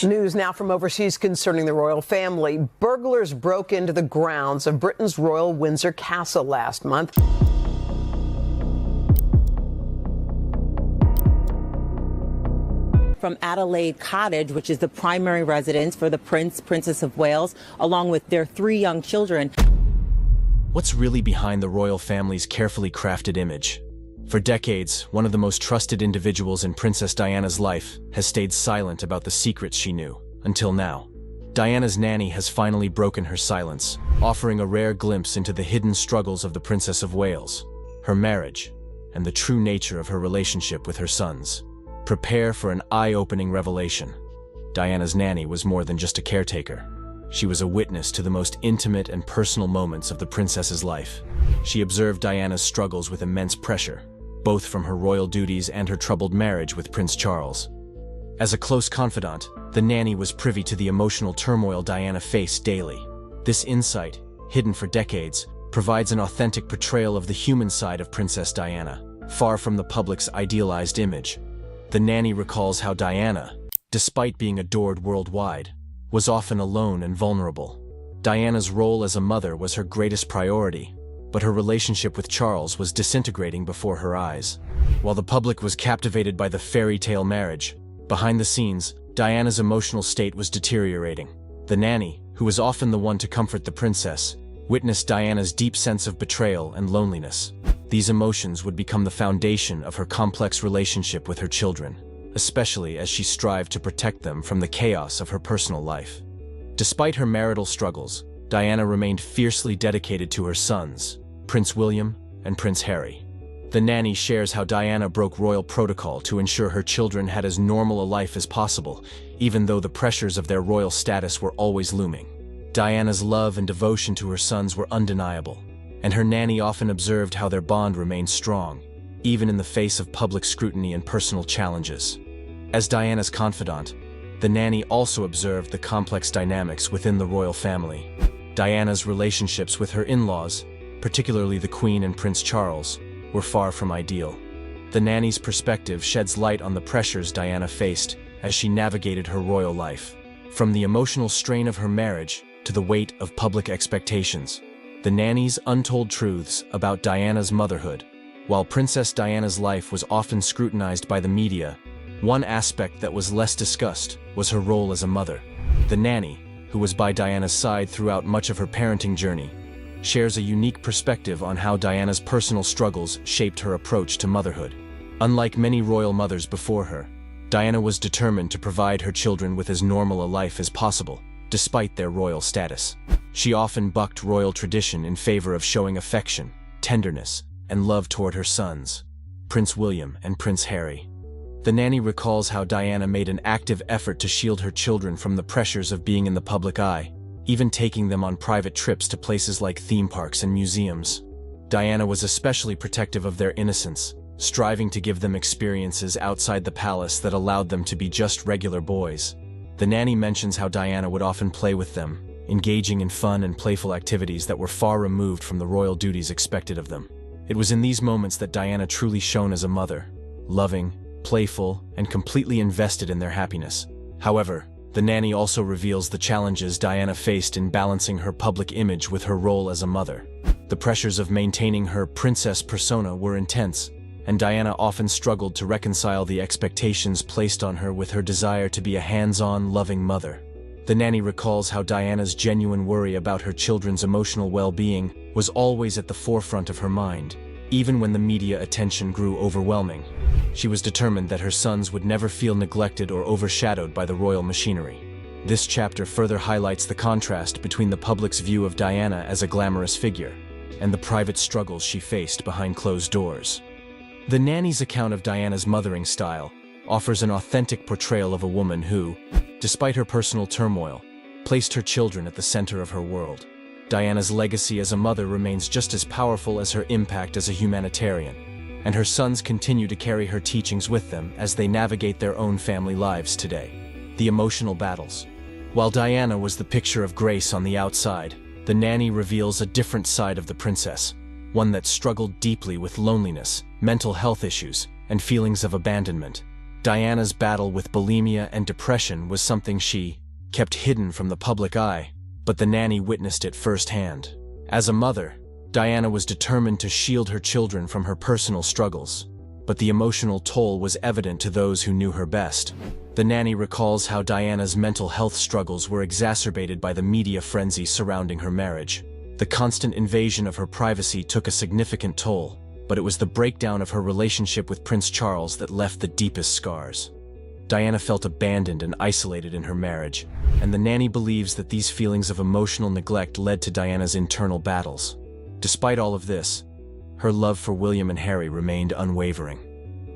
News now from overseas concerning the royal family. Burglars broke into the grounds of Britain's Royal Windsor Castle last month. From Adelaide Cottage, which is the primary residence for the Princess of Wales, along with their 3 young children. What's really behind the royal family's carefully crafted image? For decades, one of the most trusted individuals in Princess Diana's life has stayed silent about the secrets she knew, until now. Diana's nanny has finally broken her silence, offering a rare glimpse into the hidden struggles of the Princess of Wales, her marriage, and the true nature of her relationship with her sons. Prepare for an eye-opening revelation. Diana's nanny was more than just a caretaker. She was a witness to the most intimate and personal moments of the princess's life. She observed Diana's struggles with immense pressure, both from her royal duties and her troubled marriage with Prince Charles. As a close confidant, the nanny was privy to the emotional turmoil Diana faced daily. This insight, hidden for decades, provides an authentic portrayal of the human side of Princess Diana, far from the public's idealized image. The nanny recalls how Diana, despite being adored worldwide, was often alone and vulnerable. Diana's role as a mother was her greatest priority, but her relationship with Charles was disintegrating before her eyes. While the public was captivated by the fairy tale marriage, behind the scenes, Diana's emotional state was deteriorating. The nanny, who was often the one to comfort the princess, witnessed Diana's deep sense of betrayal and loneliness. These emotions would become the foundation of her complex relationship with her children, especially as she strived to protect them from the chaos of her personal life. Despite her marital struggles, Diana remained fiercely dedicated to her sons, Prince William and Prince Harry. The nanny shares how Diana broke royal protocol to ensure her children had as normal a life as possible, even though the pressures of their royal status were always looming. Diana's love and devotion to her sons were undeniable, and her nanny often observed how their bond remained strong, even in the face of public scrutiny and personal challenges. As Diana's confidant, the nanny also observed the complex dynamics within the royal family. Diana's relationships with her in-laws, particularly the Queen and Prince Charles, were far from ideal. The nanny's perspective sheds light on the pressures Diana faced as she navigated her royal life. From the emotional strain of her marriage to the weight of public expectations, the nanny's untold truths about Diana's motherhood. While Princess Diana's life was often scrutinized by the media, one aspect that was less discussed was her role as a mother. The nanny, who was by Diana's side throughout much of her parenting journey, shares a unique perspective on how Diana's personal struggles shaped her approach to motherhood. Unlike many royal mothers before her, Diana was determined to provide her children with as normal a life as possible, despite their royal status. She often bucked royal tradition in favor of showing affection, tenderness, and love toward her sons, Prince William and Prince Harry. The nanny recalls how Diana made an active effort to shield her children from the pressures of being in the public eye, even taking them on private trips to places like theme parks and museums. Diana was especially protective of their innocence, striving to give them experiences outside the palace that allowed them to be just regular boys. The nanny mentions how Diana would often play with them, engaging in fun and playful activities that were far removed from the royal duties expected of them. It was in these moments that Diana truly shone as a mother, loving, playful, and completely invested in their happiness. However, the nanny also reveals the challenges Diana faced in balancing her public image with her role as a mother. The pressures of maintaining her princess persona were intense, and Diana often struggled to reconcile the expectations placed on her with her desire to be a hands-on, loving mother. The nanny recalls how Diana's genuine worry about her children's emotional well-being was always at the forefront of her mind, even when the media attention grew overwhelming. She was determined that her sons would never feel neglected or overshadowed by the royal machinery. This chapter further highlights the contrast between the public's view of Diana as a glamorous figure and the private struggles she faced behind closed doors. The nanny's account of Diana's mothering style offers an authentic portrayal of a woman who, despite her personal turmoil, placed her children at the center of her world. Diana's legacy as a mother remains just as powerful as her impact as a humanitarian, and her sons continue to carry her teachings with them as they navigate their own family lives today. The emotional battles. While Diana was the picture of grace on the outside, the nanny reveals a different side of the princess, one that struggled deeply with loneliness, mental health issues, and feelings of abandonment. Diana's battle with bulimia and depression was something she kept hidden from the public eye, but the nanny witnessed it firsthand. As a mother, Diana was determined to shield her children from her personal struggles, but the emotional toll was evident to those who knew her best. The nanny recalls how Diana's mental health struggles were exacerbated by the media frenzy surrounding her marriage. The constant invasion of her privacy took a significant toll, but it was the breakdown of her relationship with Prince Charles that left the deepest scars. Diana felt abandoned and isolated in her marriage, and the nanny believes that these feelings of emotional neglect led to Diana's internal battles. Despite all of this, her love for William and Harry remained unwavering.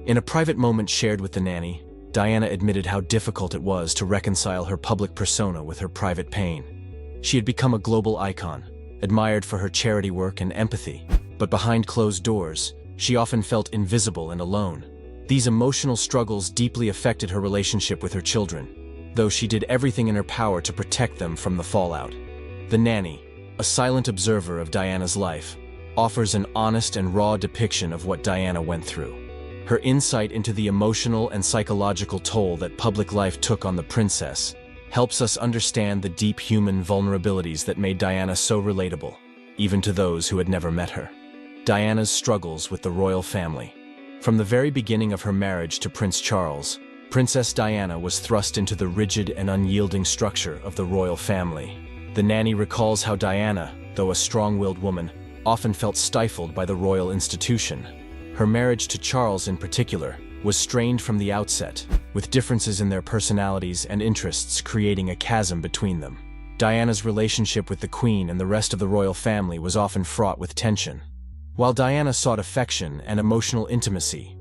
In a private moment shared with the nanny, Diana admitted how difficult it was to reconcile her public persona with her private pain. She had become a global icon, admired for her charity work and empathy, but behind closed doors, she often felt invisible and alone. These emotional struggles deeply affected her relationship with her children, though she did everything in her power to protect them from the fallout. The nanny, a silent observer of Diana's life, offers an honest and raw depiction of what Diana went through. Her insight into the emotional and psychological toll that public life took on the princess helps us understand the deep human vulnerabilities that made Diana so relatable, even to those who had never met her. Diana's struggles with the royal family. From the very beginning of her marriage to Prince Charles, Princess Diana was thrust into the rigid and unyielding structure of the royal family. The nanny recalls how Diana, though a strong-willed woman, often felt stifled by the royal institution. Her marriage to Charles in particular was strained from the outset, with differences in their personalities and interests creating a chasm between them. Diana's relationship with the Queen and the rest of the royal family was often fraught with tension. While Diana sought affection and emotional intimacy,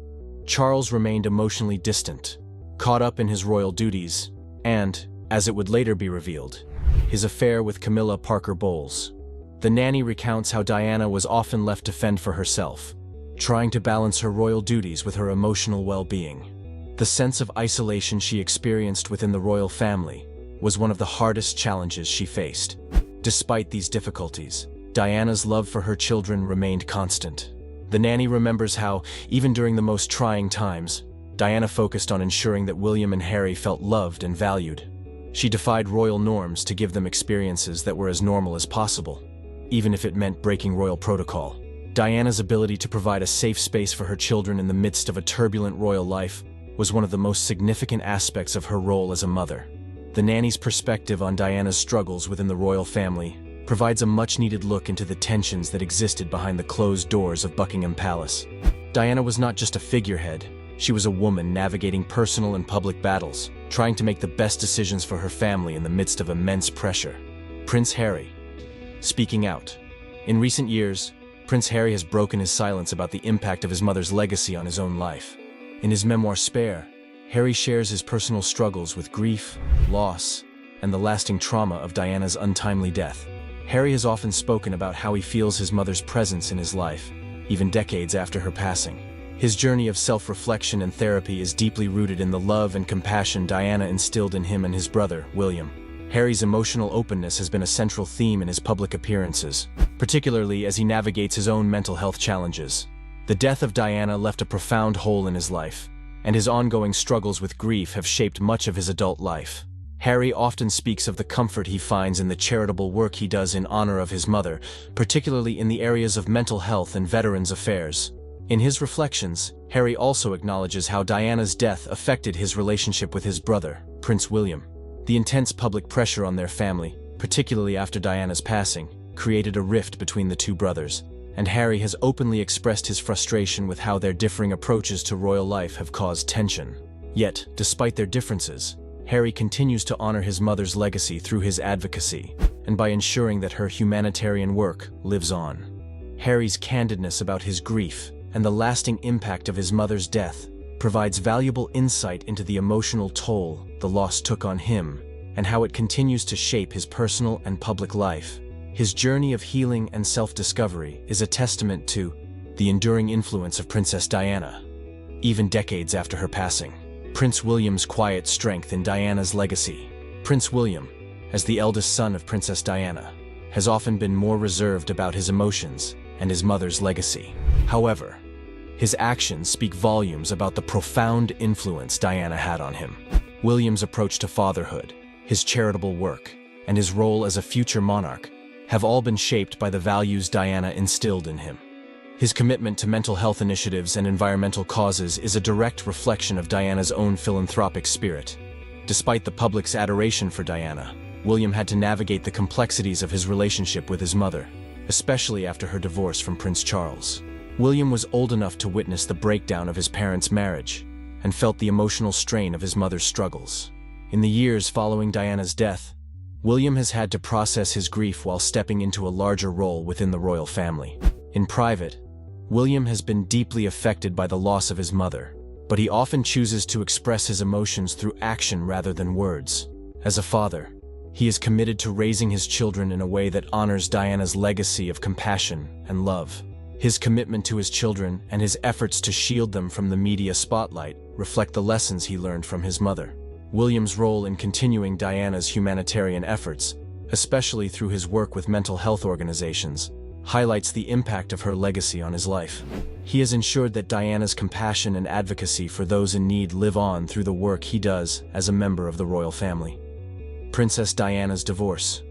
Charles remained emotionally distant, caught up in his royal duties, and, as it would later be revealed, his affair with Camilla Parker Bowles. The nanny recounts how Diana was often left to fend for herself, trying to balance her royal duties with her emotional well-being. The sense of isolation she experienced within the royal family was one of the hardest challenges she faced. Despite these difficulties, Diana's love for her children remained constant. The nanny remembers how, even during the most trying times, Diana focused on ensuring that William and Harry felt loved and valued. She defied royal norms to give them experiences that were as normal as possible, even if it meant breaking royal protocol. Diana's ability to provide a safe space for her children in the midst of a turbulent royal life was one of the most significant aspects of her role as a mother. The nanny's perspective on Diana's struggles within the royal family provides a much-needed look into the tensions that existed behind the closed doors of Buckingham Palace. Diana was not just a figurehead, she was a woman navigating personal and public battles, trying to make the best decisions for her family in the midst of immense pressure. Prince Harry. Speaking out. In recent years, Prince Harry has broken his silence about the impact of his mother's legacy on his own life. In his memoir Spare, Harry shares his personal struggles with grief, loss, and the lasting trauma of Diana's untimely death. Harry has often spoken about how he feels his mother's presence in his life, even decades after her passing. His journey of self-reflection and therapy is deeply rooted in the love and compassion Diana instilled in him and his brother, William. Harry's emotional openness has been a central theme in his public appearances, particularly as he navigates his own mental health challenges. The death of Diana left a profound hole in his life, and his ongoing struggles with grief have shaped much of his adult life. Harry often speaks of the comfort he finds in the charitable work he does in honor of his mother, particularly in the areas of mental health and veterans affairs. In his reflections, Harry also acknowledges how Diana's death affected his relationship with his brother, Prince William. The intense public pressure on their family, particularly after Diana's passing, created a rift between the two brothers, and Harry has openly expressed his frustration with how their differing approaches to royal life have caused tension. Yet, despite their differences, Harry continues to honor his mother's legacy through his advocacy, and by ensuring that her humanitarian work lives on. Harry's candidness about his grief and the lasting impact of his mother's death provides valuable insight into the emotional toll the loss took on him and how it continues to shape his personal and public life. His journey of healing and self-discovery is a testament to the enduring influence of Princess Diana, even decades after her passing. Prince William's quiet strength in Diana's legacy. Prince William, as the eldest son of Princess Diana, has often been more reserved about his emotions and his mother's legacy. However, His actions speak volumes about the profound influence Diana had on him. William's approach to fatherhood, his charitable work, and his role as a future monarch have all been shaped by the values Diana instilled in him. His commitment to mental health initiatives and environmental causes is a direct reflection of Diana's own philanthropic spirit. Despite the public's adoration for Diana, William had to navigate the complexities of his relationship with his mother, especially after her divorce from Prince Charles. William was old enough to witness the breakdown of his parents' marriage and felt the emotional strain of his mother's struggles. In the years following Diana's death, William has had to process his grief while stepping into a larger role within the royal family. In private, William has been deeply affected by the loss of his mother, but he often chooses to express his emotions through action rather than words. As a father, he is committed to raising his children in a way that honors Diana's legacy of compassion and love. His commitment to his children and his efforts to shield them from the media spotlight reflect the lessons he learned from his mother. William's role in continuing Diana's humanitarian efforts, especially through his work with mental health organizations, highlights the impact of her legacy on his life. He has ensured that Diana's compassion and advocacy for those in need live on through the work he does as a member of the royal family. Princess Diana's divorce.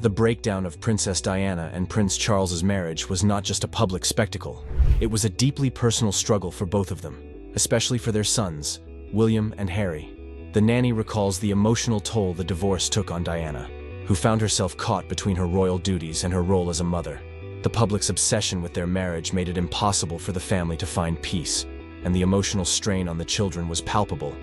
The breakdown of Princess Diana and Prince Charles's marriage was not just a public spectacle. It was a deeply personal struggle for both of them, especially for their sons, William and Harry. The Nanny recalls the emotional toll the divorce took on Diana, who found herself caught between her royal duties and her role as a mother. The public's obsession with their marriage made it impossible for the family to find peace, and the emotional strain on the children was palpable.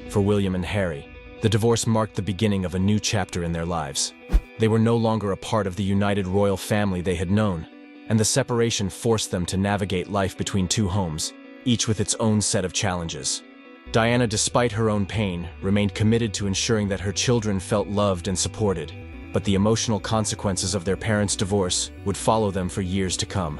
For William and Harry, the divorce marked the beginning of a new chapter in their lives. They were no longer a part of the united royal family they had known, and the separation forced them to navigate life between two homes, each with its own set of challenges. Diana, despite her own pain, remained committed to ensuring that her children felt loved and supported, but the emotional consequences of their parents' divorce would follow them for years to come.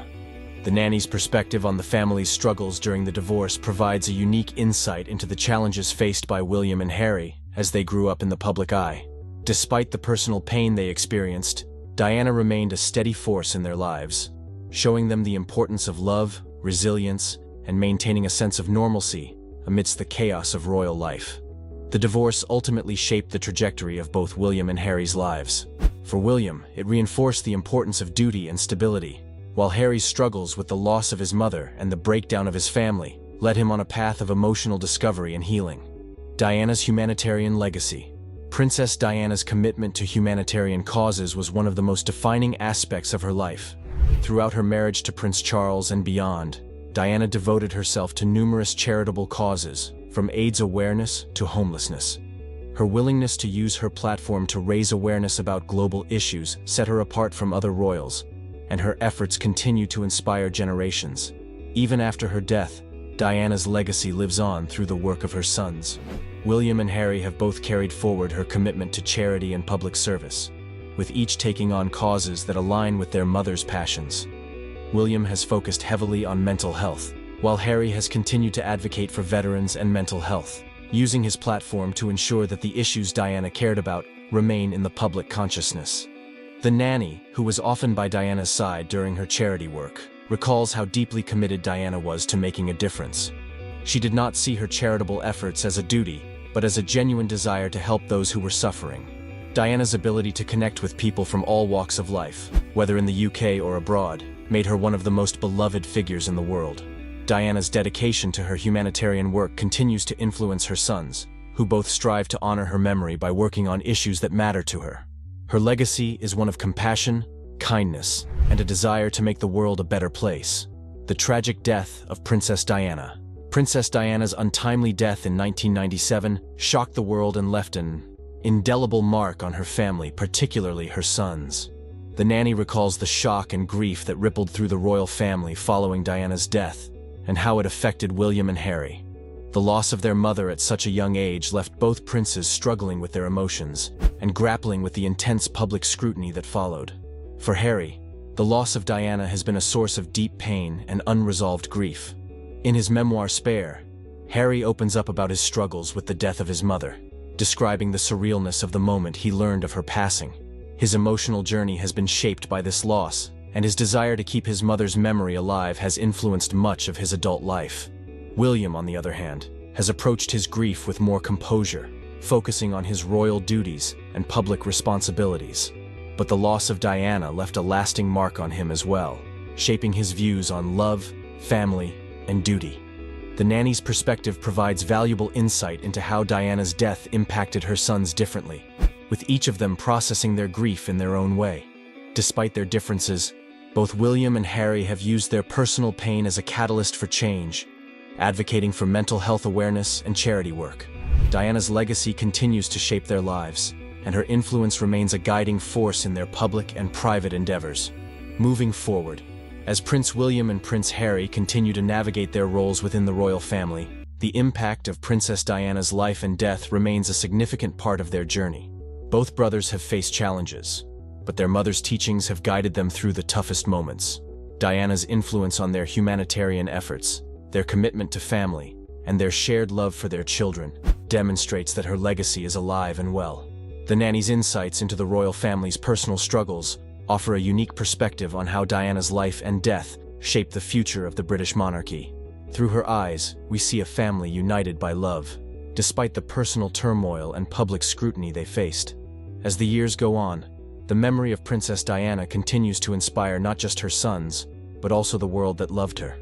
The Nanny's perspective on the family's struggles during the divorce provides a unique insight into the challenges faced by William and Harry as they grew up in the public eye. Despite the personal pain they experienced, Diana remained a steady force in their lives, showing them the importance of love, resilience, and maintaining a sense of normalcy amidst the chaos of royal life. The divorce ultimately shaped the trajectory of both William and Harry's lives. For William, it reinforced the importance of duty and stability, while Harry's struggles with the loss of his mother and the breakdown of his family led him on a path of emotional discovery and healing. Diana's humanitarian legacy. Princess Diana's commitment to humanitarian causes was one of the most defining aspects of her life. Throughout her marriage to Prince Charles and beyond, Diana devoted herself to numerous charitable causes, from AIDS awareness to homelessness. Her willingness to use her platform to raise awareness about global issues set her apart from other royals, and her efforts continue to inspire generations. Even after her death, Diana's legacy lives on through the work of her sons. William and Harry have both carried forward her commitment to charity and public service, with each taking on causes that align with their mother's passions. William has focused heavily on mental health, while Harry has continued to advocate for veterans and mental health, using his platform to ensure that the issues Diana cared about remain in the public consciousness. The Nanny, who was often by Diana's side during her charity work, recalls how deeply committed Diana was to making a difference. She did not see her charitable efforts as a duty, but as a genuine desire to help those who were suffering. Diana's ability to connect with people from all walks of life, whether in the UK or abroad, made her one of the most beloved figures in the world. Diana's dedication to her humanitarian work continues to influence her sons, who both strive to honor her memory by working on issues that matter to her. Her legacy is one of compassion, kindness, and a desire to make the world a better place. The tragic death of Princess Diana. Princess Diana's untimely death in 1997 shocked the world and left an indelible mark on her family, particularly her sons. The Nanny recalls the shock and grief that rippled through the royal family following Diana's death, and how it affected William and Harry. The loss of their mother at such a young age left both princes struggling with their emotions and grappling with the intense public scrutiny that followed. For Harry, the loss of Diana has been a source of deep pain and unresolved grief. In his memoir Spare, Harry opens up about his struggles with the death of his mother, describing the surrealness of the moment he learned of her passing. His emotional journey has been shaped by this loss, and his desire to keep his mother's memory alive has influenced much of his adult life. William, on the other hand, has approached his grief with more composure, focusing on his royal duties and public responsibilities. But the loss of Diana left a lasting mark on him as well, shaping his views on love, family, and duty. The Nanny's perspective provides valuable insight into how Diana's death impacted her sons differently, with each of them processing their grief in their own way. Despite their differences, both William and Harry have used their personal pain as a catalyst for change, advocating for mental health awareness and charity work. Diana's legacy continues to shape their lives, and her influence remains a guiding force in their public and private endeavors. Moving forward, as Prince William and Prince Harry continue to navigate their roles within the royal family, the impact of Princess Diana's life and death remains a significant part of their journey. Both brothers have faced challenges, but their mother's teachings have guided them through the toughest moments. Diana's influence on their humanitarian efforts, their commitment to family, and their shared love for their children demonstrates that her legacy is alive and well. The Nanny's insights into the royal family's personal struggles offer a unique perspective on how Diana's life and death shaped the future of the British monarchy. Through her eyes, we see a family united by love, despite the personal turmoil and public scrutiny they faced. As the years go on, the memory of Princess Diana continues to inspire not just her sons, but also the world that loved her.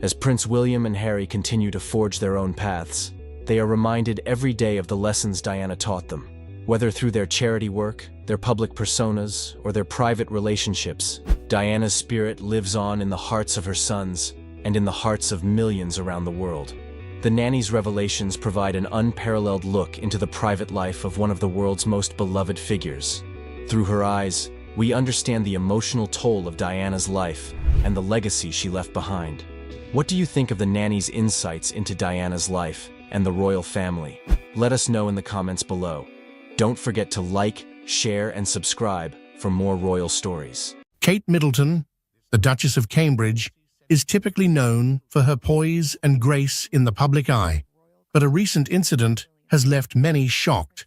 As Prince William and Harry continue to forge their own paths, they are reminded every day of the lessons Diana taught them. Whether through their charity work, their public personas, or their private relationships, Diana's spirit lives on in the hearts of her sons and in the hearts of millions around the world. The Nanny's revelations provide an unparalleled look into the private life of one of the world's most beloved figures. Through her eyes, we understand the emotional toll of Diana's life and the legacy she left behind. What do you think of the Nanny's insights into Diana's life and the royal family? Let us know in the comments below. Don't forget to like, share, and subscribe for more royal stories. Kate Middleton, the Duchess of Cambridge, is typically known for her poise and grace in the public eye, but a recent incident has left many shocked.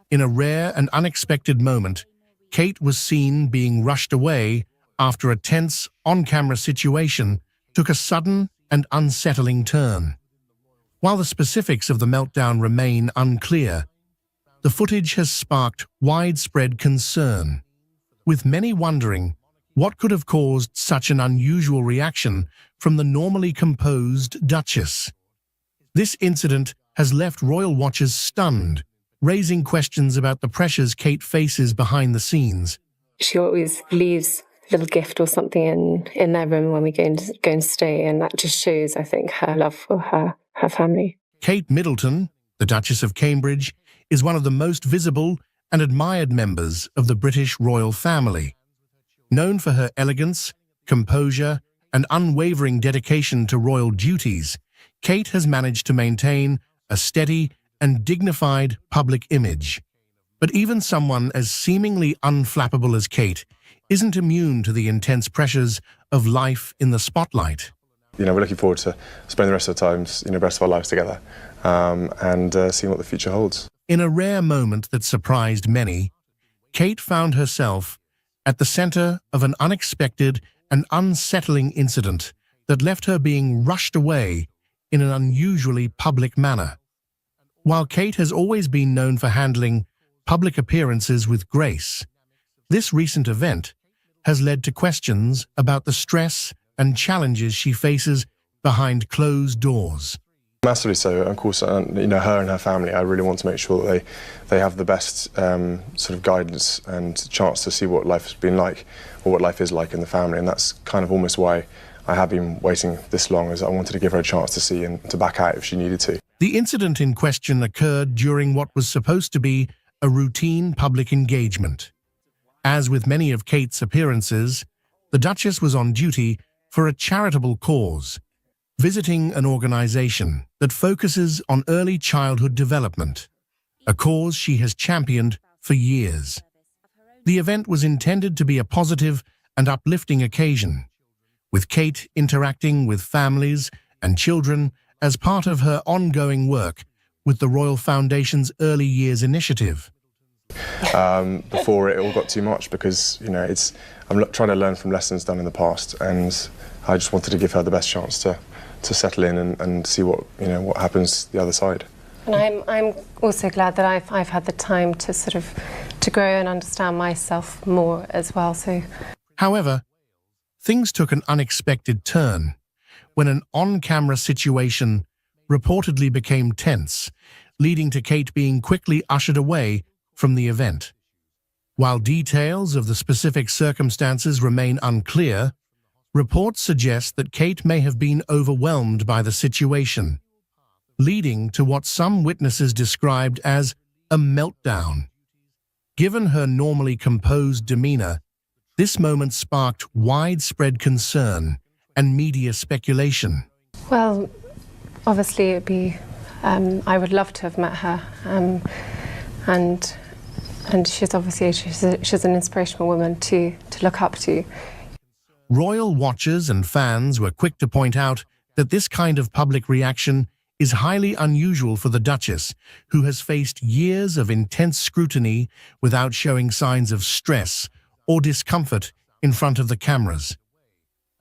In a rare and unexpected moment, Kate was seen being rushed away after a tense, on-camera situation took a sudden and unsettling turn. While the specifics of the meltdown remain unclear, the footage has sparked widespread concern, with many wondering what could have caused such an unusual reaction from the normally composed Duchess. This incident has left royal watchers stunned, raising questions about the pressures Kate faces behind the scenes. She always leaves a little gift or something in their room when we go and stay, and that just shows, I think, her love for her family. Kate Middleton, the Duchess of Cambridge, is one of the most visible and admired members of the British royal family. Known for her elegance, composure, and unwavering dedication to royal duties, Kate has managed to maintain a steady and dignified public image. But even someone as seemingly unflappable as Kate isn't immune to the intense pressures of life in the spotlight. We're looking forward to spending the rest of the times, the rest of our lives together, and seeing what the future holds. In a rare moment that surprised many, Kate found herself at the center of an unexpected and unsettling incident that left her being rushed away in an unusually public manner. While Kate has always been known for handling public appearances with grace, this recent event has led to questions about the stress and challenges she faces behind closed doors. Massively so. Of course, her and her family, I really want to make sure that they have the best sort of guidance and chance to see what life has been like, or what life is like in the family, and that's kind of almost why I have been waiting this long, as I wanted to give her a chance to see and to back out if she needed to. The incident in question occurred during what was supposed to be a routine public engagement. As with many of Kate's appearances, the Duchess was on duty for a charitable cause, visiting an organization that focuses on early childhood development, a cause she has championed for years. The event was intended to be a positive and uplifting occasion, with Kate interacting with families and children as part of her ongoing work with the Royal Foundation's Early Years initiative. before it all got too much, because I'm trying to learn from lessons done in the past, and I just wanted to give her the best chance to settle in and see what happens the other side. And I'm also glad that I've had the time to grow and understand myself more as well. So, However, things took an unexpected turn when an on-camera situation reportedly became tense, leading to Kate being quickly ushered away from the event. While details of the specific circumstances remain unclear, reports suggest that Kate may have been overwhelmed by the situation, leading to what some witnesses described as a meltdown. Given her normally composed demeanor, this moment sparked widespread concern and media speculation. well, obviously it'd be, I would love to have met her, and she's obviously, she's an inspirational woman to look up to. Royal watchers and fans were quick to point out that this kind of public reaction is highly unusual for the Duchess, who has faced years of intense scrutiny without showing signs of stress or discomfort in front of the cameras.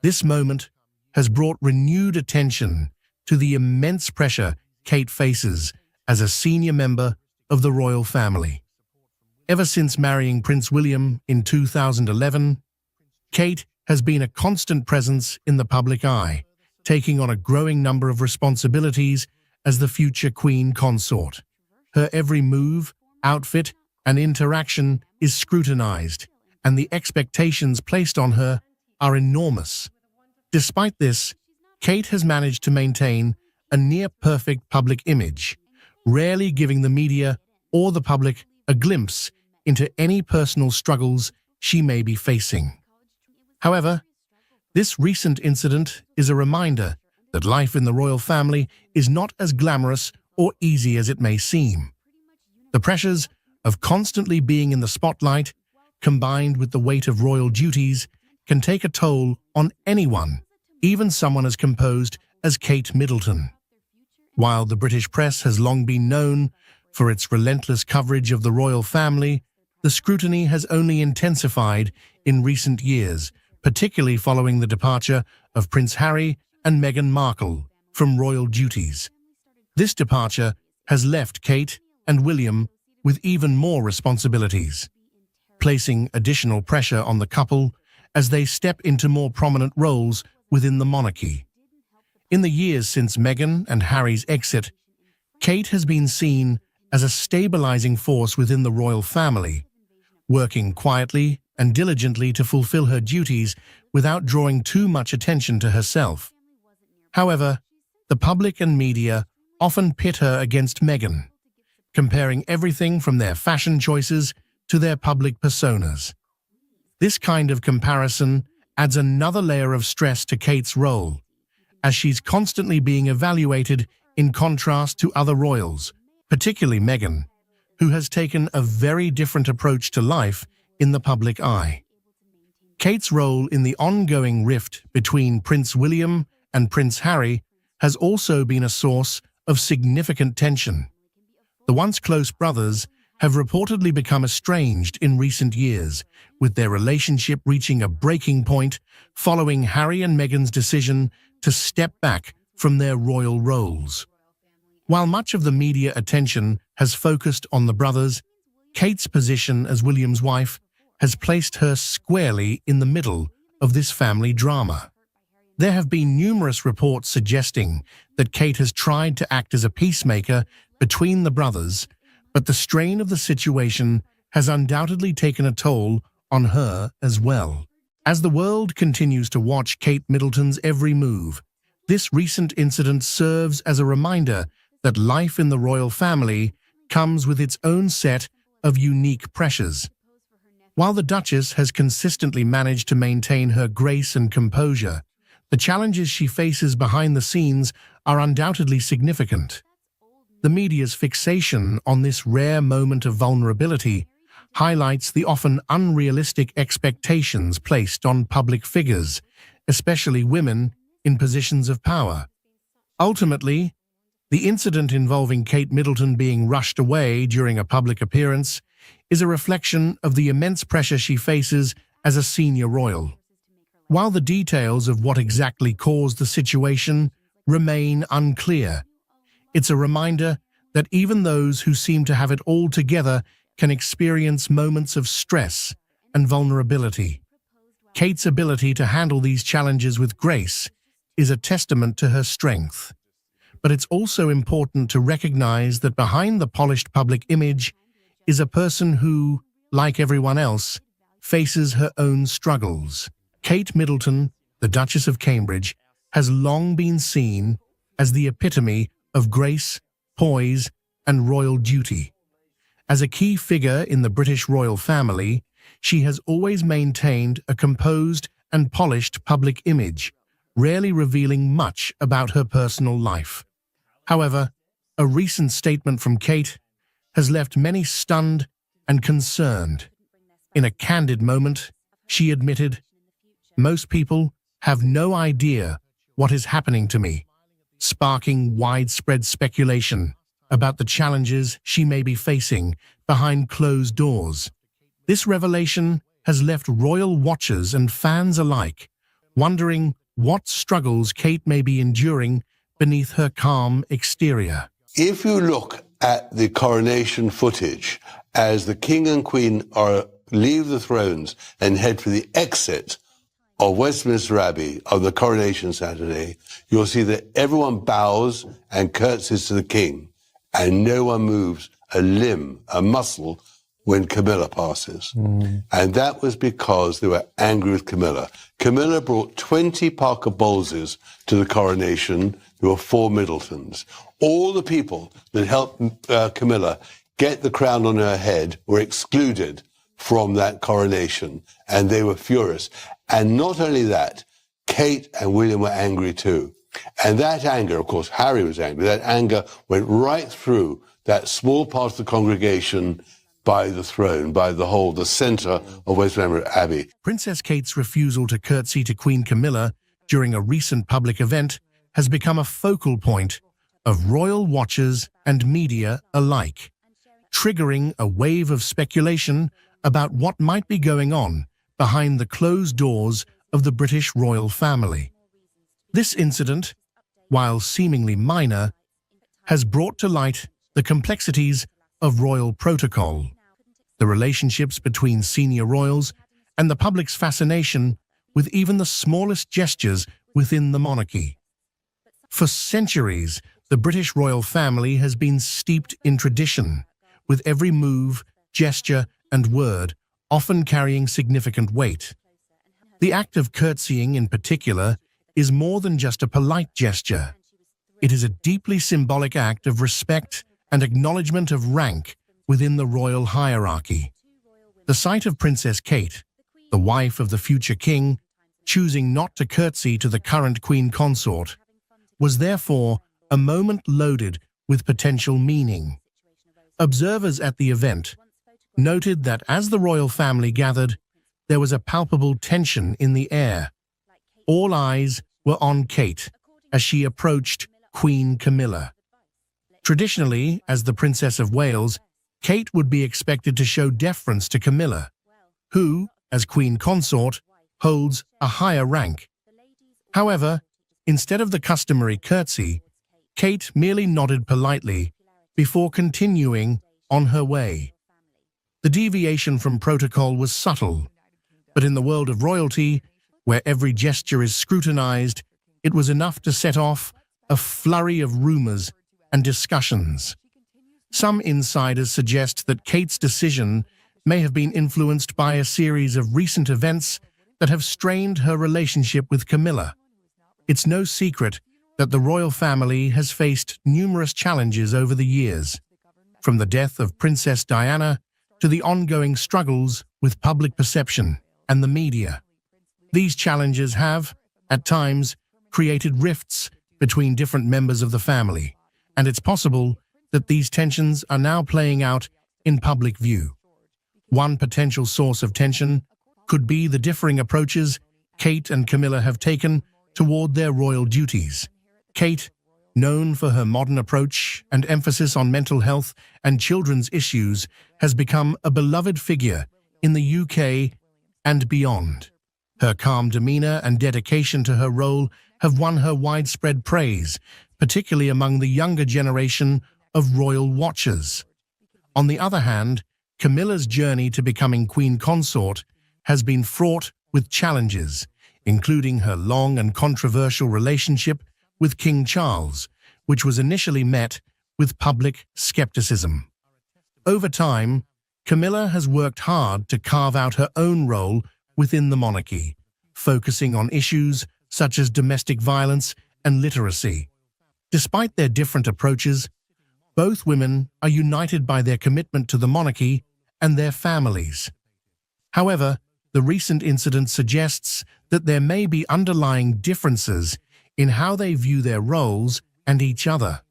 This moment has brought renewed attention to the immense pressure Kate faces as a senior member of the royal family. Ever since marrying Prince William in 2011, Kate has been a constant presence in the public eye, taking on a growing number of responsibilities as the future Queen consort. Her every move, outfit, and interaction is scrutinized, and the expectations placed on her are enormous. Despite this, Kate has managed to maintain a near-perfect public image, rarely giving the media or the public a glimpse into any personal struggles she may be facing. However, this recent incident is a reminder that life in the royal family is not as glamorous or easy as it may seem. The pressures of constantly being in the spotlight, combined with the weight of royal duties, can take a toll on anyone, even someone as composed as Kate Middleton. While the British press has long been known for its relentless coverage of the royal family, the scrutiny has only intensified in recent years, particularly following the departure of Prince Harry and Meghan Markle from royal duties. This departure has left Kate and William with even more responsibilities, placing additional pressure on the couple as they step into more prominent roles within the monarchy. In the years since Meghan and Harry's exit, Kate has been seen as a stabilizing force within the royal family, working quietly and diligently to fulfill her duties without drawing too much attention to herself. However, the public and media often pit her against Meghan, comparing everything from their fashion choices to their public personas. This kind of comparison adds another layer of stress to Kate's role, as she's constantly being evaluated in contrast to other royals, particularly Meghan, who has taken a very different approach to life in the public eye. Kate's role in the ongoing rift between Prince William and Prince Harry has also been a source of significant tension. The once close brothers have reportedly become estranged in recent years, with their relationship reaching a breaking point following Harry and Meghan's decision to step back from their royal roles. While much of the media attention has focused on the brothers, Kate's position as William's wife has placed her squarely in the middle of this family drama. There have been numerous reports suggesting that Kate has tried to act as a peacemaker between the brothers, but the strain of the situation has undoubtedly taken a toll on her as well. As the world continues to watch Kate Middleton's every move, this recent incident serves as a reminder that life in the royal family comes with its own set of unique pressures. While the Duchess has consistently managed to maintain her grace and composure, the challenges she faces behind the scenes are undoubtedly significant. The media's fixation on this rare moment of vulnerability highlights the often unrealistic expectations placed on public figures, especially women in positions of power. Ultimately, the incident involving Kate Middleton being rushed away during a public appearance is a reflection of the immense pressure she faces as a senior royal. While the details of what exactly caused the situation remain unclear, it's a reminder that even those who seem to have it all together can experience moments of stress and vulnerability. Kate's ability to handle these challenges with grace is a testament to her strength. But it's also important to recognize that behind the polished public image is a person who, like everyone else, faces her own struggles. Kate Middleton, the Duchess of Cambridge, has long been seen as the epitome of grace, poise, and royal duty. As a key figure in the British royal family, she has always maintained a composed and polished public image, rarely revealing much about her personal life. However, a recent statement from Kate has left many stunned and concerned. In a candid moment, she admitted, "Most people have no idea what is happening to me," sparking widespread speculation about the challenges she may be facing behind closed doors. This revelation has left royal watchers and fans alike wondering what struggles Kate may be enduring beneath her calm exterior. If you look at the coronation footage as the King and Queen leave the thrones and head for the exit of Westminster Abbey on the coronation Saturday, you'll see that everyone bows and curtsies to the King, and no one moves a limb, a muscle, when Camilla passes. And that was because they were angry with Camilla. Camilla brought 20 Parker Bowleses to the coronation. There were 4 Middletons. All the people that helped Camilla get the crown on her head were excluded from that coronation, and they were furious. And not only that, Kate and William were angry too. And that anger, of course, Harry was angry, that anger went right through that small part of the congregation by the throne, by the centre of Westminster Abbey. Princess Kate's refusal to curtsy to Queen Camilla during a recent public event has become a focal point of royal watchers and media alike, triggering a wave of speculation about what might be going on behind the closed doors of the British royal family. This incident, while seemingly minor, has brought to light the complexities of royal protocol, the relationships between senior royals, and the public's fascination with even the smallest gestures within the monarchy. For centuries, the British royal family has been steeped in tradition, with every move, gesture, and word often carrying significant weight. The act of curtsying in particular is more than just a polite gesture. It is a deeply symbolic act of respect and acknowledgement of rank within the royal hierarchy. The sight of Princess Kate, the wife of the future king, choosing not to curtsy to the current queen consort, was therefore a moment loaded with potential meaning. Observers at the event noted that as the royal family gathered, there was a palpable tension in the air. All eyes were on Kate as she approached Queen Camilla. Traditionally, as the Princess of Wales, Kate would be expected to show deference to Camilla, who, as queen consort, holds a higher rank. However, instead of the customary curtsy, Kate merely nodded politely before continuing on her way. The deviation from protocol was subtle, but in the world of royalty, where every gesture is scrutinized, it was enough to set off a flurry of rumors and discussions. Some insiders suggest that Kate's decision may have been influenced by a series of recent events that have strained her relationship with Camilla. It's no secret that the royal family has faced numerous challenges over the years, from the death of Princess Diana to the ongoing struggles with public perception and the media. These challenges have, at times, created rifts between different members of the family, and it's possible that these tensions are now playing out in public view. One potential source of tension could be the differing approaches Kate and Camilla have taken toward their royal duties. Kate, known for her modern approach and emphasis on mental health and children's issues, has become a beloved figure in the UK and beyond. Her calm demeanour and dedication to her role have won her widespread praise, particularly among the younger generation of royal watchers. On the other hand, Camilla's journey to becoming Queen Consort has been fraught with challenges, including her long and controversial relationship with King Charles, which was initially met with public skepticism. Over time, Camilla has worked hard to carve out her own role within the monarchy, focusing on issues such as domestic violence and literacy. Despite their different approaches, both women are united by their commitment to the monarchy and their families. However, the recent incident suggests that there may be underlying differences in how they view their roles and each other.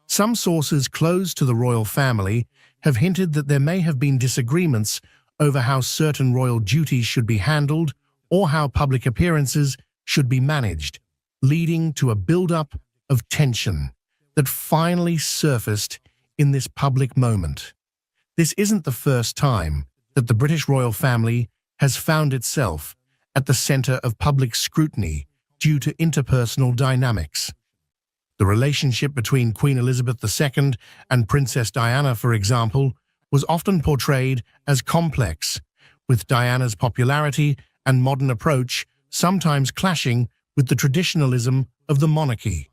Some sources close to the royal family have hinted that there may have been disagreements over how certain royal duties should be handled or how public appearances should be managed, leading to a build-up of tension that finally surfaced in this public moment. This isn't the first time that the British royal family has found itself at the center of public scrutiny due to interpersonal dynamics. The relationship between Queen Elizabeth II and Princess Diana, for example, was often portrayed as complex, with Diana's popularity and modern approach sometimes clashing with the traditionalism of the monarchy.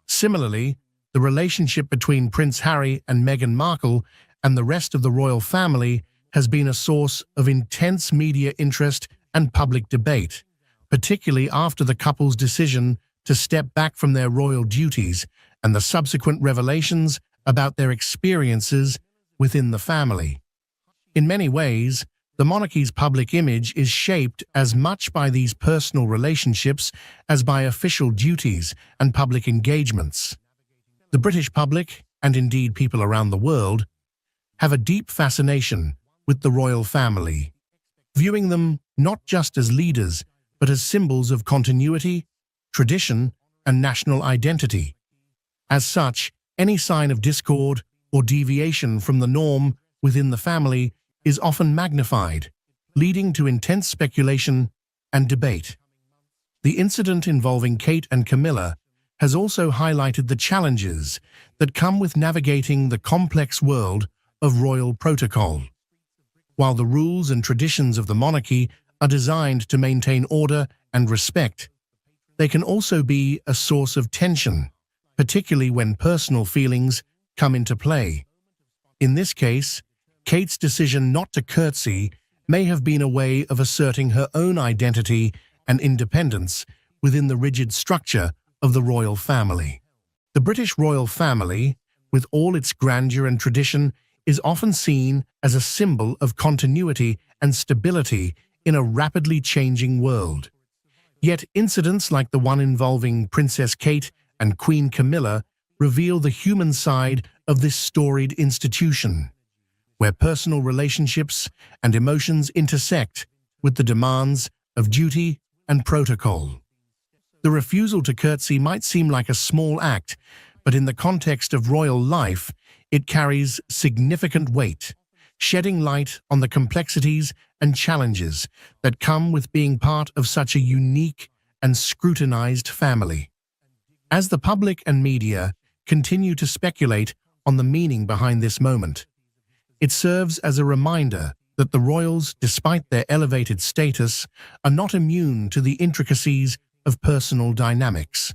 Similarly, the relationship between Prince Harry and Meghan Markle and the rest of the royal family has been a source of intense media interest and public debate, particularly after the couple's decision to step back from their royal duties and the subsequent revelations about their experiences within the family. In many ways, the monarchy's public image is shaped as much by these personal relationships as by official duties and public engagements. The British public, and indeed people around the world, have a deep fascination with the royal family, viewing them not just as leaders, but as symbols of continuity, tradition, and national identity. As such, any sign of discord or deviation from the norm within the family is often magnified, leading to intense speculation and debate. The incident involving Kate and Camilla has also highlighted the challenges that come with navigating the complex world of royal protocol. While the rules and traditions of the monarchy are designed to maintain order and respect, they can also be a source of tension, particularly when personal feelings come into play. In this case, Kate's decision not to curtsy may have been a way of asserting her own identity and independence within the rigid structure of the royal family. The British royal family, with all its grandeur and tradition, is often seen as a symbol of continuity and stability in a rapidly changing world. Yet incidents like the one involving Princess Kate and Queen Camilla reveal the human side of this storied institution, where personal relationships and emotions intersect with the demands of duty and protocol. The refusal to curtsy might seem like a small act, but in the context of royal life, it carries significant weight, shedding light on the complexities and challenges that come with being part of such a unique and scrutinized family. As the public and media continue to speculate on the meaning behind this moment, it serves as a reminder that the royals, despite their elevated status, are not immune to the intricacies of personal dynamics.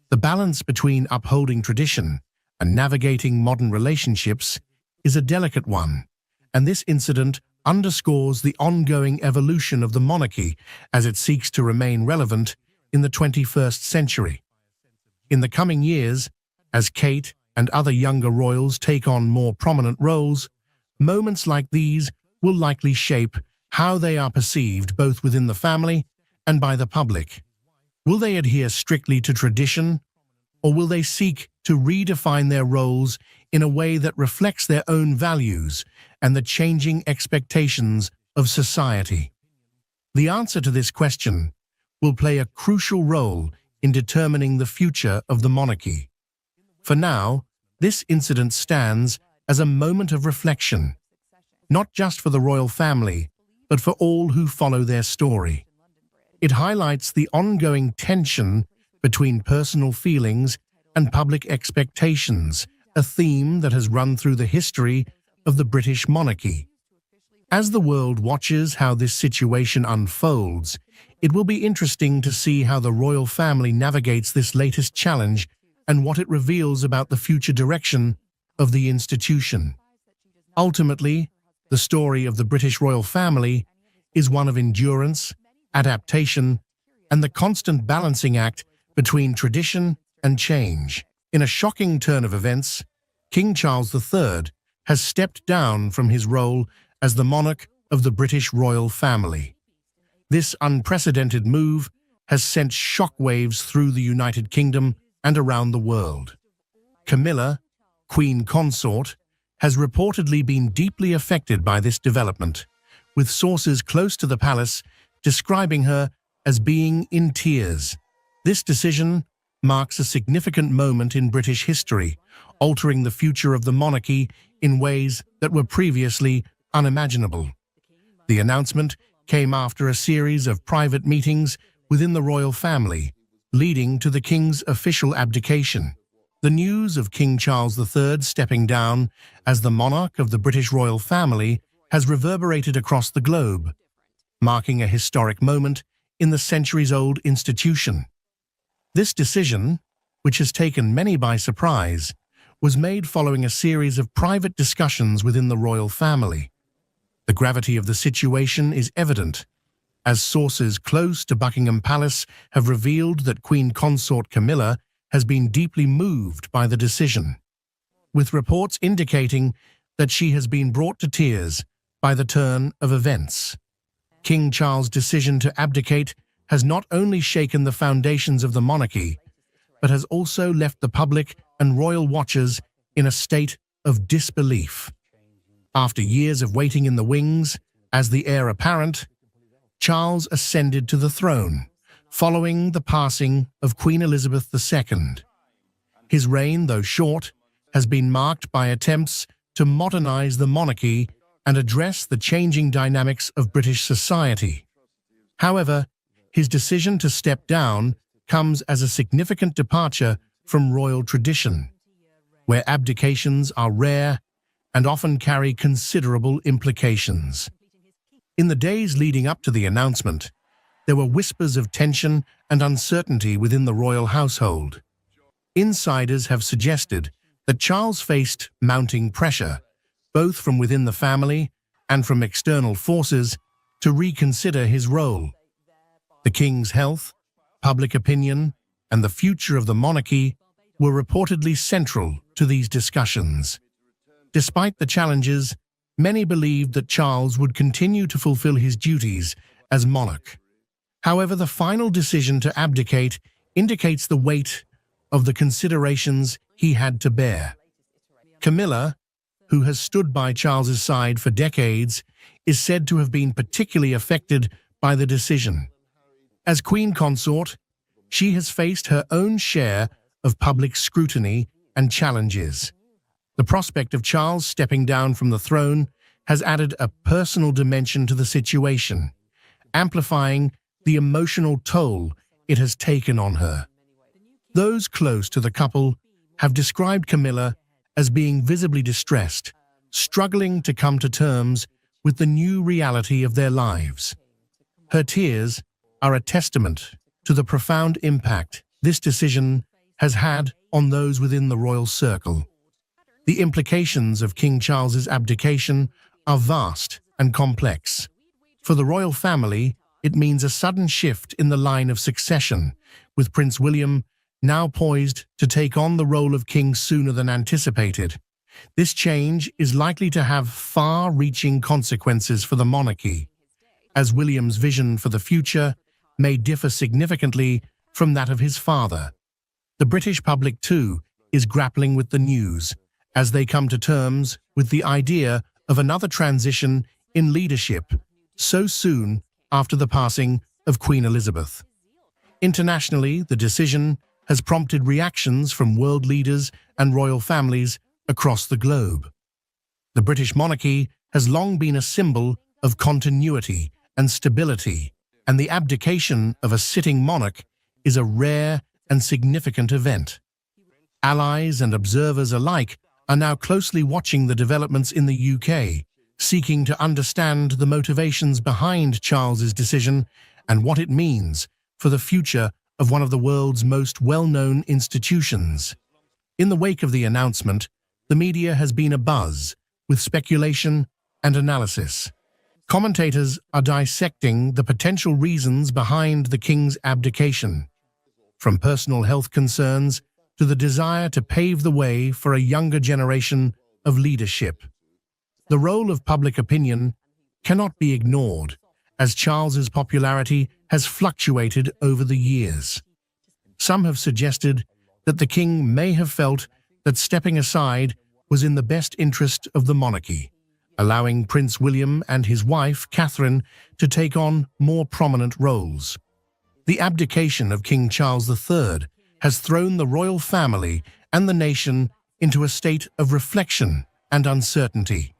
The balance between upholding tradition and navigating modern relationships is a delicate one, and this incident underscores the ongoing evolution of the monarchy as it seeks to remain relevant in the 21st century. In the coming years, as Kate and other younger royals take on more prominent roles, moments like these will likely shape how they are perceived both within the family and by the public. Will they adhere strictly to tradition, or will they seek to redefine their roles in a way that reflects their own values and the changing expectations of society? The answer to this question will play a crucial role in determining the future of the monarchy. For now, this incident stands as a moment of reflection, not just for the royal family, but for all who follow their story. It highlights the ongoing tension between personal feelings and public expectations, a theme that has run through the history of the British monarchy. As the world watches how this situation unfolds, it will be interesting to see how the royal family navigates this latest challenge and what it reveals about the future direction of the institution. Ultimately, the story of the British royal family is one of endurance, adaptation, and the constant balancing act between tradition and change. In a shocking turn of events, King Charles III has stepped down from his role as the monarch of the British royal family. This unprecedented move has sent shockwaves through the United Kingdom and around the world. Camilla, Queen Consort, has reportedly been deeply affected by this development, with sources close to the palace describing her as being in tears. This decision marks a significant moment in British history, altering the future of the monarchy in ways that were previously unimaginable. The announcement came after a series of private meetings within the royal family, leading to the king's official abdication. The news of King Charles III stepping down as the monarch of the British royal family has reverberated across the globe, marking a historic moment in the centuries-old institution. This decision, which has taken many by surprise, was made following a series of private discussions within the royal family. The gravity of the situation is evident, as sources close to Buckingham Palace have revealed that Queen Consort Camilla has been deeply moved by the decision, with reports indicating that she has been brought to tears by the turn of events. King Charles' decision to abdicate has not only shaken the foundations of the monarchy, but has also left the public and royal watchers in a state of disbelief. After years of waiting in the wings, as the heir apparent, Charles ascended to the throne, following the passing of Queen Elizabeth II. His reign, though short, has been marked by attempts to modernize the monarchy and address the changing dynamics of British society. However, his decision to step down comes as a significant departure from royal tradition, where abdications are rare and often carry considerable implications. In the days leading up to the announcement, there were whispers of tension and uncertainty within the royal household. Insiders have suggested that Charles faced mounting pressure, both from within the family and from external forces, to reconsider his role. The king's health, public opinion, and the future of the monarchy were reportedly central to these discussions. Despite the challenges, many believed that Charles would continue to fulfill his duties as monarch. However, the final decision to abdicate indicates the weight of the considerations he had to bear. Camilla, who has stood by Charles's side for decades, is said to have been particularly affected by the decision. As Queen Consort, she has faced her own share of public scrutiny and challenges. The prospect of Charles stepping down from the throne has added a personal dimension to the situation, amplifying the emotional toll it has taken on her. Those close to the couple have described Camilla as being visibly distressed, struggling to come to terms with the new reality of their lives. Her tears are a testament to the profound impact this decision has had on those within the royal circle. The implications of King Charles's abdication are vast and complex. For the royal family, it means a sudden shift in the line of succession, with Prince William now poised to take on the role of king sooner than anticipated. This change is likely to have far-reaching consequences for the monarchy, as William's vision for the future may differ significantly from that of his father. The British public, too, is grappling with the news, as they come to terms with the idea of another transition in leadership so soon after the passing of Queen Elizabeth. Internationally, the decision has prompted reactions from world leaders and royal families across the globe. The British monarchy has long been a symbol of continuity and stability, and the abdication of a sitting monarch is a rare and significant event. Allies and observers alike are now closely watching the developments in the UK, seeking to understand the motivations behind Charles's decision and what it means for the future of one of the world's most well-known institutions. In the wake of the announcement, the media has been abuzz with speculation and analysis. Commentators are dissecting the potential reasons behind the king's abdication, from personal health concerns to the desire to pave the way for a younger generation of leadership. The role of public opinion cannot be ignored, as Charles's popularity has fluctuated over the years. Some have suggested that the king may have felt that stepping aside was in the best interest of the monarchy, allowing Prince William and his wife, Catherine, to take on more prominent roles. The abdication of King Charles III has thrown the royal family and the nation into a state of reflection and uncertainty.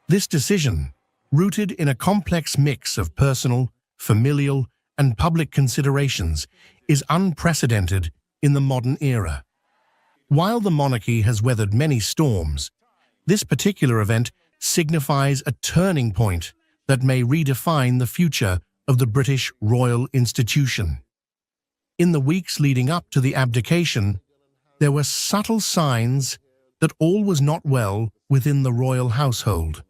This decision, rooted in a complex mix of personal, familial, and public considerations, is unprecedented in the modern era. While the monarchy has weathered many storms, this particular event signifies a turning point that may redefine the future of the British royal institution. In the weeks leading up to the abdication, there were subtle signs that all was not well within the royal household.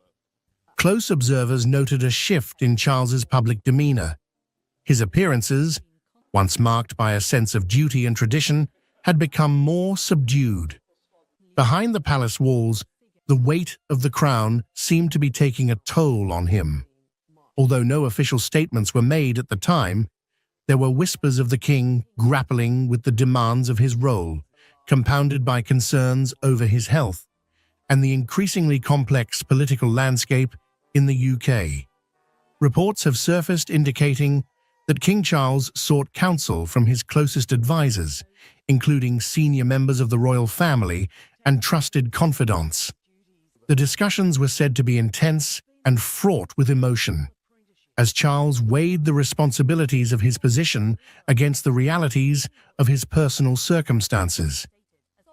Close observers noted a shift in Charles's public demeanor. His appearances, once marked by a sense of duty and tradition, had become more subdued. Behind the palace walls, the weight of the crown seemed to be taking a toll on him. Although no official statements were made at the time, there were whispers of the king grappling with the demands of his role, compounded by concerns over his health and the increasingly complex political landscape in the UK. Reports have surfaced indicating that King Charles sought counsel from his closest advisors, including senior members of the royal family and trusted confidants. The discussions were said to be intense and fraught with emotion, as Charles weighed the responsibilities of his position against the realities of his personal circumstances.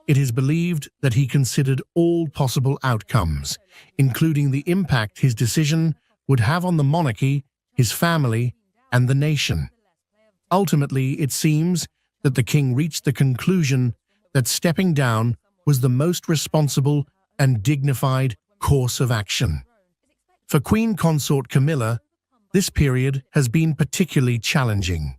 It is believed that he considered all possible outcomes, including the impact his decision would have on the monarchy, his family, and the nation. Ultimately, it seems that the king reached the conclusion that stepping down was the most responsible and dignified course of action. For Queen Consort Camilla, this period has been particularly challenging.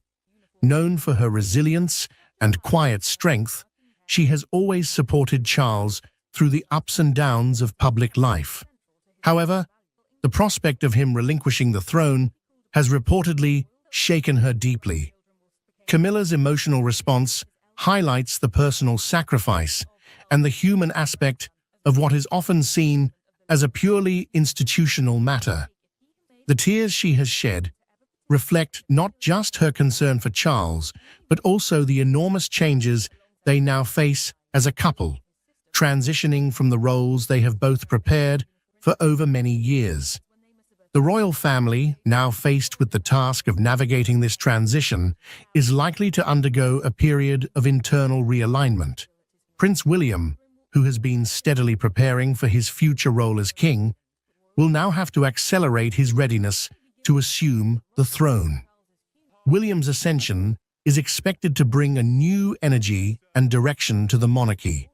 Known for her resilience and quiet strength, she has always supported Charles through the ups and downs of public life. However, the prospect of him relinquishing the throne has reportedly shaken her deeply. Camilla's emotional response highlights the personal sacrifice and the human aspect of what is often seen as a purely institutional matter. The tears she has shed reflect not just her concern for Charles, but also the enormous changes they now face as a couple, transitioning from the roles they have both prepared for over many years. The royal family, now faced with the task of navigating this transition, is likely to undergo a period of internal realignment. Prince William, who has been steadily preparing for his future role as king, will now have to accelerate his readiness to assume the throne. William's ascension is expected to bring a new energy and direction to the monarchy,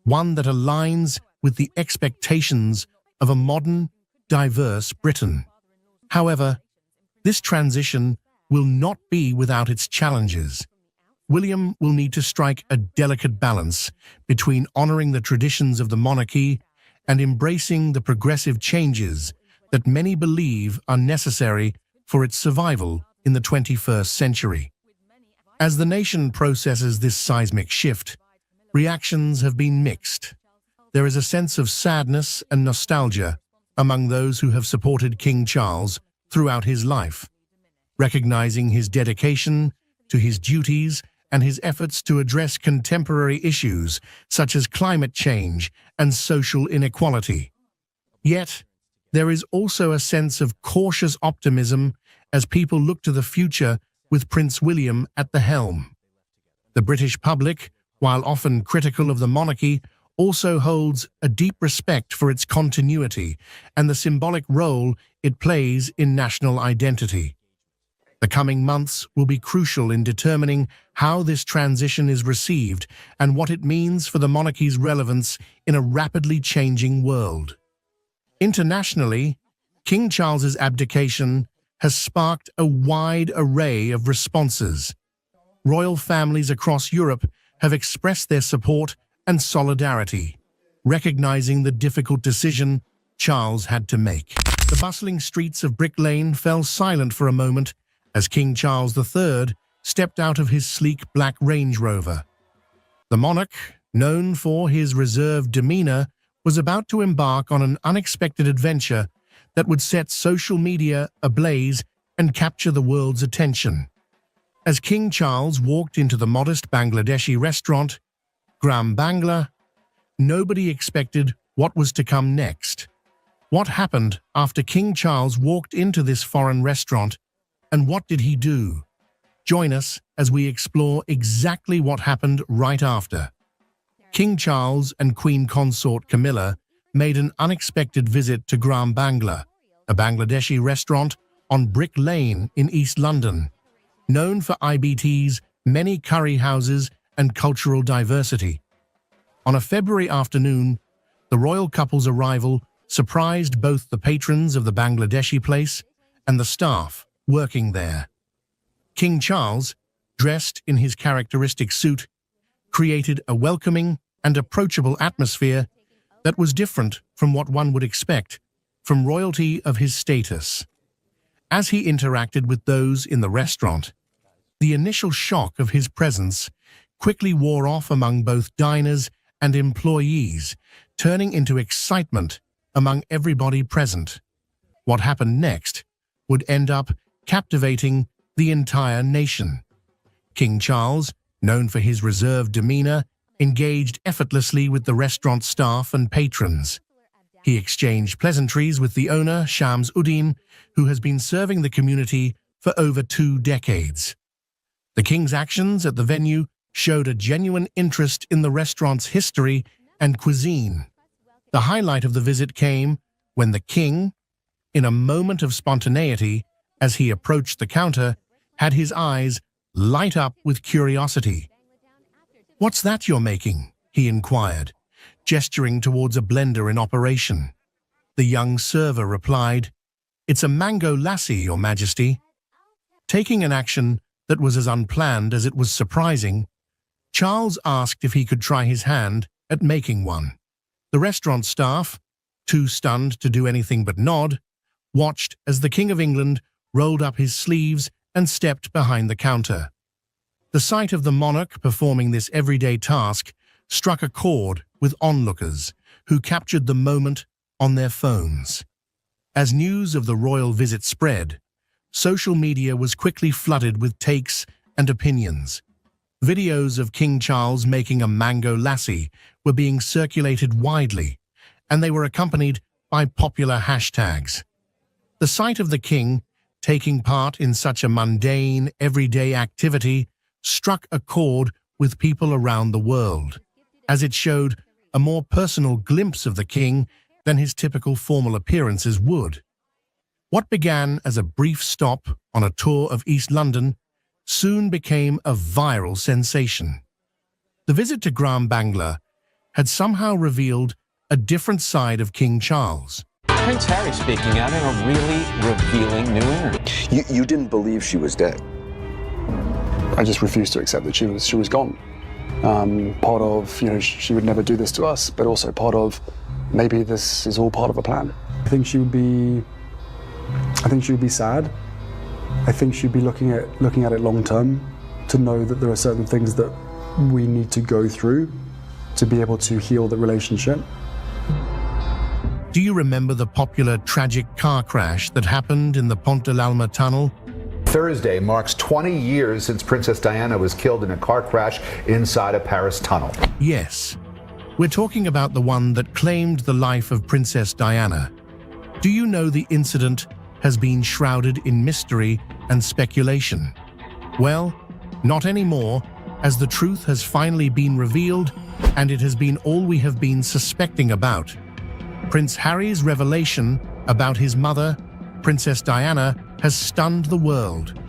one that aligns with the expectations of a modern, diverse Britain. However, this transition will not be without its challenges. William will need to strike a delicate balance between honoring the traditions of the monarchy and embracing the progressive changes that many believe are necessary for its survival in the 21st century. As the nation processes this seismic shift, reactions have been mixed. There is a sense of sadness and nostalgia among those who have supported King Charles throughout his life, recognizing his dedication to his duties and his efforts to address contemporary issues such as climate change and social inequality. Yet, there is also a sense of cautious optimism as people look to the future with Prince William at the helm. The British public, while often critical of the monarchy, also holds a deep respect for its continuity and the symbolic role it plays in national identity. The coming months will be crucial in determining how this transition is received and what it means for the monarchy's relevance in a rapidly changing world. Internationally, King Charles's abdication has sparked a wide array of responses. Royal families across Europe have expressed their support and solidarity, recognizing the difficult decision Charles had to make. The bustling streets of Brick Lane fell silent for a moment as King Charles III stepped out of his sleek black Range Rover. The monarch, known for his reserved demeanor, was about to embark on an unexpected adventure that would set social media ablaze and capture the world's attention. As King Charles walked into the modest Bangladeshi restaurant, Gram Bangla, nobody expected what was to come next. What happened after King Charles walked into this foreign restaurant, and what did he do? Join us as we explore exactly what happened right after. King Charles and Queen Consort Camilla made an unexpected visit to Gram Bangla, a Bangladeshi restaurant on Brick Lane in East London, known for IBT's many curry houses and cultural diversity. On a February afternoon, the royal couple's arrival surprised both the patrons of the Bangladeshi place and the staff working there. King Charles, dressed in his characteristic suit, created a welcoming and approachable atmosphere that was different from what one would expect from royalty of his status. As he interacted with those in the restaurant, the initial shock of his presence quickly wore off among both diners and employees, turning into excitement among everybody present. What happened next would end up captivating the entire nation. King Charles, known for his reserved demeanor, engaged effortlessly with the restaurant staff and patrons. He exchanged pleasantries with the owner, Shams Uddin, who has been serving the community for over 2 decades. The king's actions at the venue showed a genuine interest in the restaurant's history and cuisine. The highlight of the visit came when the king, in a moment of spontaneity, as he approached the counter, had his eyes light up with curiosity. "What's that you're making?" he inquired, gesturing towards a blender in operation. The young server replied, "It's a mango lassi, Your Majesty." Taking an action that was as unplanned as it was surprising, Charles asked if he could try his hand at making one. The restaurant staff, too stunned to do anything but nod, watched as the King of England rolled up his sleeves and stepped behind the counter. The sight of the monarch performing this everyday task struck a chord with onlookers who captured the moment on their phones. As news of the royal visit spread, social media was quickly flooded with takes and opinions. Videos of King Charles making a mango lassi were being circulated widely, and they were accompanied by popular hashtags. The sight of the king taking part in such a mundane, everyday activity struck a chord with people around the world, as it showed a more personal glimpse of the king than his typical formal appearances would. What began as a brief stop on a tour of East London soon became a viral sensation. The visit to Gram Bangla had somehow revealed a different side of King Charles. Prince Harry speaking out in a really revealing new interview. You didn't believe she was dead. I just refused to accept that she was gone. Part of, she would never do this to us, but also part of, maybe this is all part of a plan. I think she would be sad. I think she'd be looking at it long term, to know that there are certain things that we need to go through to be able to heal the relationship. Do you remember the popular tragic car crash that happened in the Pont de l'Alma tunnel? Thursday marks 20 years since Princess Diana was killed in a car crash inside a Paris tunnel. Yes, we're talking about the one that claimed the life of Princess Diana. Do you know the incident has been shrouded in mystery and speculation? Well, not anymore, as the truth has finally been revealed, and it has been all we have been suspecting about. Prince Harry's revelation about his mother, Princess Diana, has stunned the world.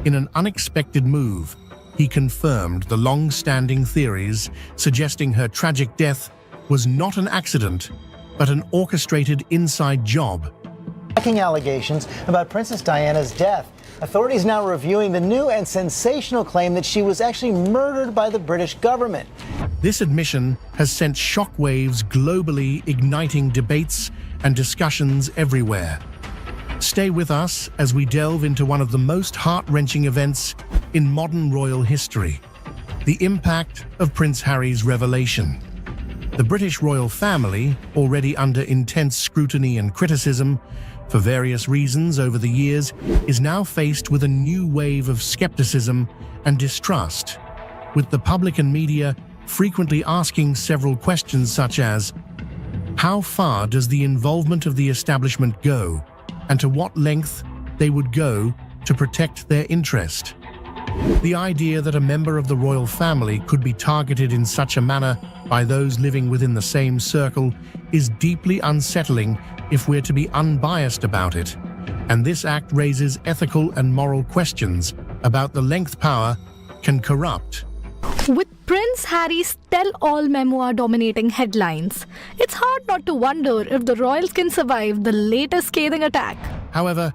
In an unexpected move, he confirmed the long-standing theories suggesting her tragic death was not an accident, but an orchestrated inside job. Shocking allegations about Princess Diana's death. Authorities now reviewing the new and sensational claim that she was actually murdered by the British government. This admission has sent shockwaves globally, igniting debates and discussions everywhere. Stay with us as we delve into one of the most heart-wrenching events in modern royal history: the impact of Prince Harry's revelation. The British royal family, already under intense scrutiny and criticism for various reasons over the years, is now faced with a new wave of skepticism and distrust, with the public and media frequently asking several questions such as, how far does the involvement of the establishment go, and to what length they would go to protect their interest? The idea that a member of the royal family could be targeted in such a manner by those living within the same circle is deeply unsettling if we're to be unbiased about it, and this act raises ethical and moral questions about the length power can corrupt. With Prince Harry's tell-all memoir dominating headlines, it's hard not to wonder if the royals can survive the latest scathing attack. However,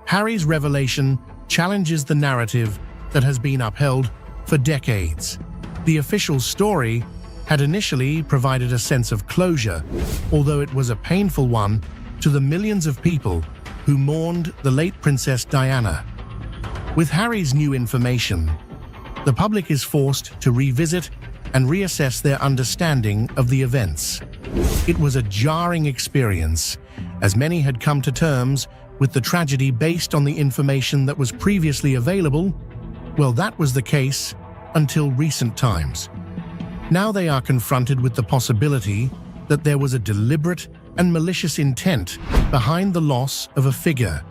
Harry's revelation challenges the narrative that has been upheld for decades. The official story had initially provided a sense of closure, although it was a painful one to the millions of people who mourned the late Princess Diana. With Harry's new information, the public is forced to revisit and reassess their understanding of the events. It was a jarring experience, as many had come to terms with the tragedy based on the information that was previously available. Well, that was the case until recent times. Now they are confronted with the possibility that there was a deliberate and malicious intent behind the loss of a figure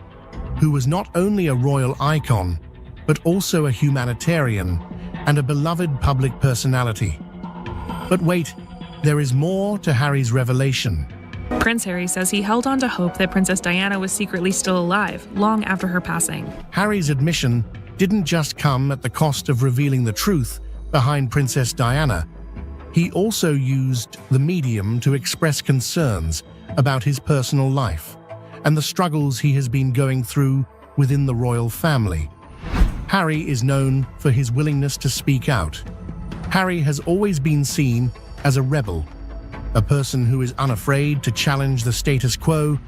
who was not only a royal icon, but also a humanitarian and a beloved public personality. But wait, there is more to Harry's revelation. Prince Harry says he held on to hope that Princess Diana was secretly still alive long after her passing. Harry's admission didn't just come at the cost of revealing the truth behind Princess Diana. He also used the medium to express concerns about his personal life and the struggles he has been going through within the royal family. Harry is known for his willingness to speak out. Harry has always been seen as a rebel, a person who is unafraid to challenge the status quo,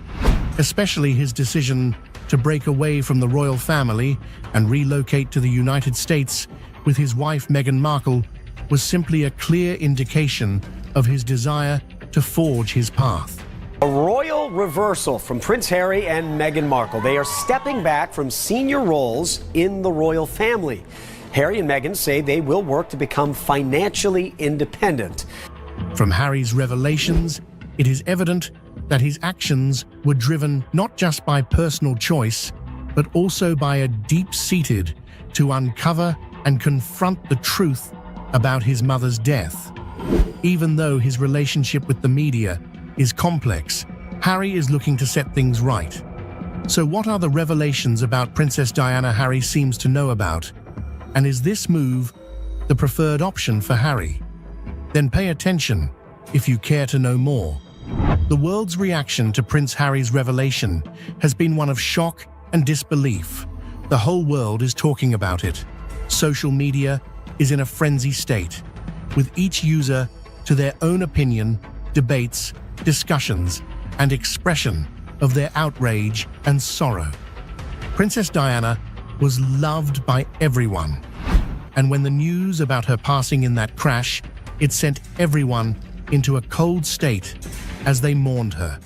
especially his decision to break away from the royal family and relocate to the United States with his wife Meghan Markle was simply a clear indication of his desire to forge his path. A royal reversal from Prince Harry and Meghan Markle. They are stepping back from senior roles in the royal family. Harry and Meghan say they will work to become financially independent. From Harry's revelations, it is evident that his actions were driven not just by personal choice, but also by a deep-seated to uncover and confront the truth about his mother's death. Even though his relationship with the media is complex, Harry is looking to set things right. So what are the revelations about Princess Diana Harry seems to know about? And is this move the preferred option for Harry? Then pay attention if you care to know more. The world's reaction to Prince Harry's revelation has been one of shock and disbelief. The whole world is talking about it. Social media is in a frenzy state, with each user to their own opinion, debates, discussions, and expression of their outrage and sorrow. Princess Diana was loved by everyone, and when the news about her passing in that crash, it sent everyone into a cold state as they mourned her.